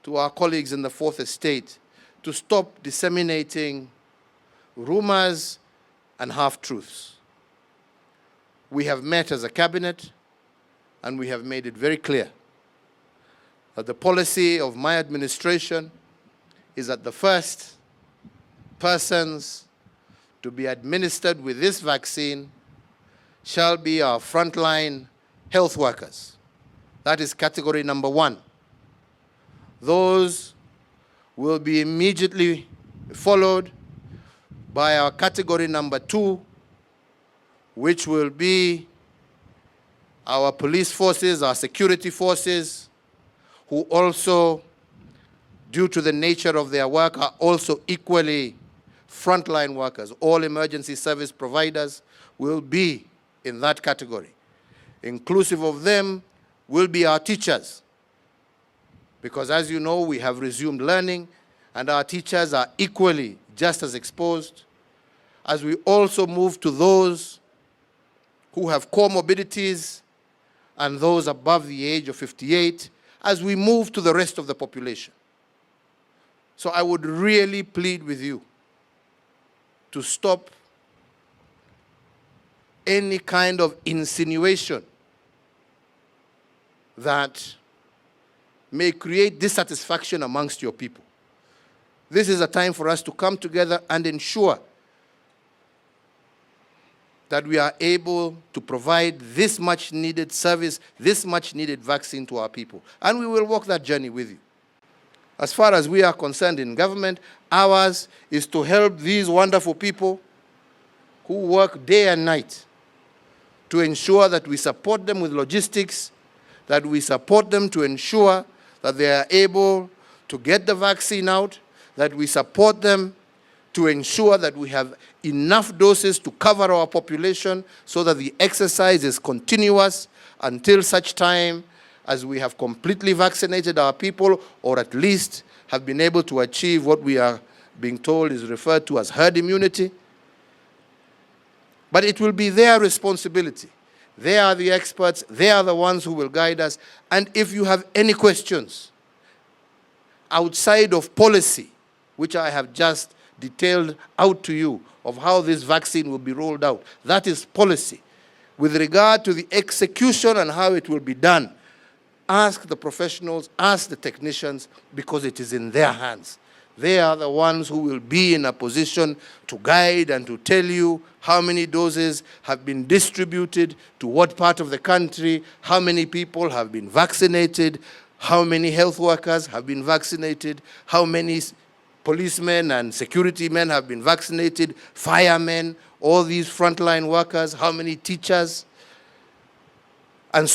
to our colleagues in the Fourth Estate to stop disseminating rumors and half-truths. We have met as a cabinet and we have made it very clear that the policy of my administration is that the first persons to be administered with this vaccine shall be our frontline health workers. That is category number 1. Those will be immediately followed by our category number 2, which will be our police forces, our security forces, who also, due to the nature of their work, are also equally frontline workers. All emergency service providers will be in that category. Inclusive of them will be our teachers, because as you know, we have resumed learning and our teachers are equally just as exposed. As we also move to those who have comorbidities and those above the age of 58, as we move to the rest of the population. So I would really plead with you to stop any kind of insinuation that may create dissatisfaction amongst your people. This is a time for us to come together and ensure that we are able to provide this much needed service, this much needed vaccine to our people. And we will walk that journey with you. As far as we are concerned in government, ours is to help these wonderful people who work day and night to ensure that we support them with logistics, that we support them to ensure that they are able to get the vaccine out, that we support them to ensure that we have enough doses to cover our population so that the exercise is continuous until such time as we have completely vaccinated our people, or at least have been able to achieve what we are being told is referred to as herd immunity. But it will be their responsibility. They are the experts, they are the ones who will guide us. And if you have any questions outside of policy, which I have just detailed out to you of how this vaccine will be rolled out, that is policy. With regard to the execution and how it will be done, ask the professionals, ask the technicians, because it is in their hands. They are the ones who will be in a position to guide and to tell you how many doses have been distributed to what part of the country, how many people have been vaccinated, how many health workers have been vaccinated, how many policemen and security men have been vaccinated, firemen, all these frontline workers, how many teachers.